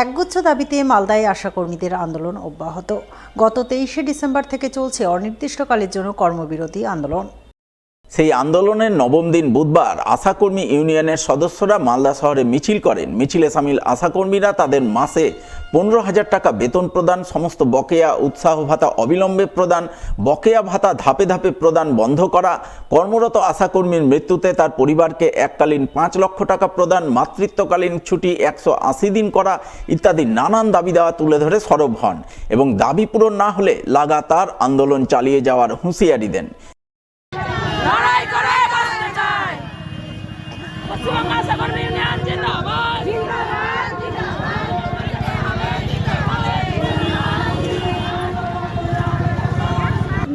একগুচ্ছ দাবিতে মালদায় আশাকর্মীদের আন্দোলন অব্যাহত। গত 23শে ডিসেম্বর থেকে চলছে অনির্দিষ্টকালের জন্য কর্মবিরতি আন্দোলন। সেই আন্দোলনের নবম দিন বুধবার আশাকর্মী ইউনিয়নের সদস্যরা মালদা শহরে মিছিল করেন। মিছিলে সামিল আশাকর্মীরা তাদের মাসে 15,000 টাকা বেতন প্রদান, সমস্ত বকেয়া উৎসাহ ভাতা অবিলম্বে প্রদান, বকেয়া ভাতা ধাপে ধাপে প্রদান বন্ধ করা, কর্মরত আশাকর্মীর মৃত্যুতে তার পরিবারকে এককালীন 5 লক্ষ টাকা প্রদান, মাতৃত্বকালীন ছুটি 180 দিন করা ইত্যাদি নানান দাবি দেওয়া তুলে ধরে সরব হন এবং দাবি পূরণ না হলে লাগাতার আন্দোলন চালিয়ে যাওয়ার হুঁশিয়ারি দেন।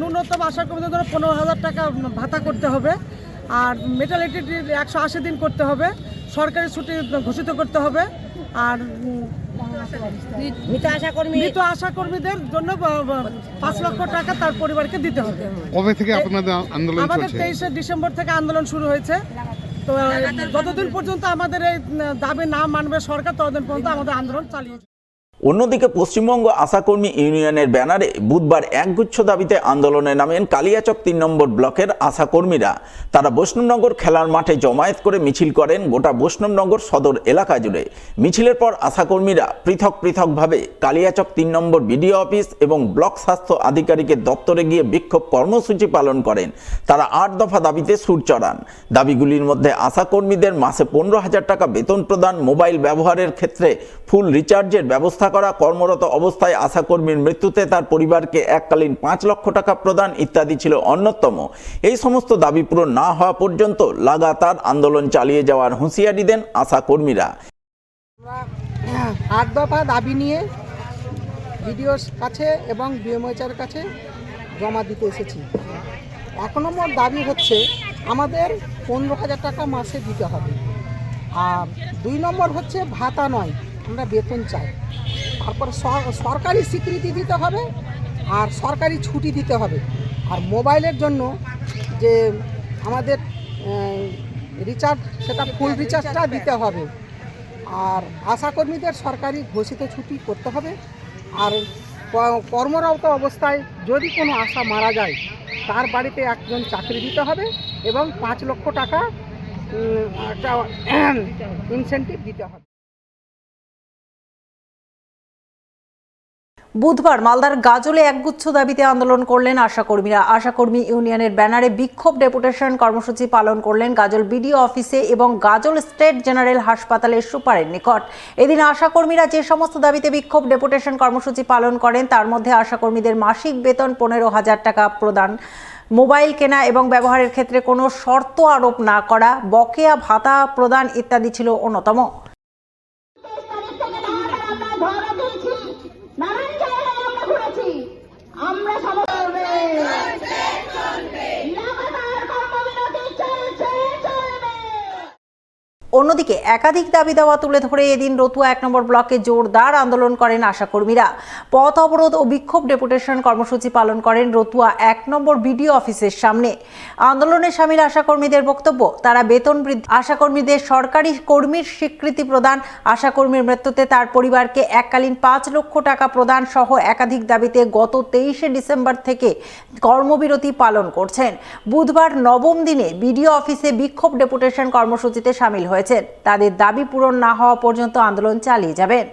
ন্যূনতম আশাকর্মীদের ধরো 15,000 টাকা ভাতা করতে হবে, আর মেটারনিটি 180 দিন করতে হবে, সরকারি ছুটি ঘোষিত করতে হবে, আর মৃত আশাকর্মীদের জন্য 5 লক্ষ টাকা তার পরিবারকে দিতে হবে। কবে থেকে আপনাদের আন্দোলন চলছে? আমাদের 23শে ডিসেম্বর থেকে আন্দোলন শুরু হয়েছে। তো যতদিন পর্যন্ত আমাদের এই দাবি না মানবে সরকার, ততদিন পর্যন্ত আমাদের আন্দোলন চালিয়ে। অন্যদিকে পশ্চিমবঙ্গ আশাকর্মী ইউনিয়নের ব্যানারে বুধবার একগুচ্ছ দাবিতে আন্দোলনে নামেন কালিয়াচক 3 নম্বর ব্লকের আশাকর্মীরা। তারা বৈষ্ণবনগর খেলার মাঠে জমায়েত করে মিছিল করেন গোটা বৈষ্ণবনগর সদর এলাকা জুড়ে। মিছিলের পর আশাকর্মীরা পৃথক পৃথকভাবে কালিয়াচক 3 নম্বর বিডিও অফিস এবং ব্লক স্বাস্থ্য আধিকারিকের দপ্তরে গিয়ে বিক্ষোভ কর্মসূচি পালন করেন। তারা 8 দফা দাবিতে সুর চড়ান। দাবিগুলির মধ্যে আশাকর্মীদের মাসে 15,000 টাকা বেতন প্রদান, মোবাইল ব্যবহারের ক্ষেত্রে ফুল রিচার্জের ব্যবস্থা করা, কর্মরত অবস্থায় আশাকর্মীর মৃত্যুতে তার পরিবারকে এককালীন 5 লক্ষ টাকা প্রদান ইত্যাদি ছিল অন্যতম। এই সমস্ত দাবি পূরণ না হওয়া পর্যন্ত লাগাতার আন্দোলন চালিয়ে যাওয়ার হুঁশিয়ারি দেন আশাকর্মীরা। 8 দফা দাবি নিয়ে বিডিওর কাছে এবং বিএমওএইচআর কাছে জমা দিতে এসেছি। 1 নম্বর দাবি হচ্ছে আমাদের 15,000 টাকা মাসে দিতে হবে, আর 2 নম্বর হচ্ছে ভাতা নয়, আমরা বেতন চাই। তারপর সরকারি স্বীকৃতি দিতে হবে, আর সরকারি ছুটি দিতে হবে, আর মোবাইলের জন্য যে আমাদের রিচার্জ, সেটা ফুল রিচার্জটা দিতে হবে, আর আশাকর্মীদের সরকারি ঘোষিত ছুটি করতে হবে, আর কর্মরত অবস্থায় যদি কোনো আশা মারা যায় তার বাড়িতে একজন চাকরি দিতে হবে এবং 5 লক্ষ টাকা একটা ইনসেন্টিভ দিতে হবে। বুধবার মালদার গাজলে একগুচ্ছ দাবিতে আন্দোলন করলেন আশাকর্মীরা। আশাকর্মী ইউনিয়নের ব্যানারে বিক্ষোভ ডেপুটেশন কর্মসূচি পালন করলেন গাজল বিডিও অফিসে এবং গাজল স্টেট জেনারেল হাসপাতালের সুপারের নিকট। এদিন আশাকর্মীরা যে সমস্ত দাবিতে বিক্ষোভ ডেপুটেশন কর্মসূচি পালন করেন তার মধ্যে আশাকর্মীদের মাসিক বেতন 15,000 টাকা প্রদান, মোবাইল কেনা এবং ব্যবহারের ক্ষেত্রে কোনো শর্ত আরোপ না করা, বকেয়া ভাতা প্রদান ইত্যাদি ছিল অন্যতম। অন্যদিকে একাধিক দাবি দেওয়া তুলে ধরে এদিন রতুয়া 1 নম্বর ব্লকে জোরদার আন্দোলন করেন আশাকর্মীরা। পথ অবরোধ ও বিক্ষোভ ডেপুটেশন কর্মসূচি পালন করেন রতুয়া 1 নম্বর বিডিও অফিসের সামনে। আন্দোলনে সামিল আশাকর্মীদের বক্তব্য, তারা বেতন বৃদ্ধি, আশাকর্মীদের সরকারি কর্মীর স্বীকৃতি প্রদান, আশাকর্মীর মৃত্যুতে তার পরিবারকে এককালীন 5 লক্ষ টাকা প্রদান সহ একাধিক দাবিতে গত 23শে ডিসেম্বর থেকে কর্মবিরতি পালন করছেন। বুধবার নবম দিনে বিডিও অফিসে বিক্ষোভ ডেপুটেশন কর্মসূচিতে সামিল হয়েছে। তাদের দাবি পূরণ না হওয়া পর্যন্ত আন্দোলন চালিয়ে যাবেন।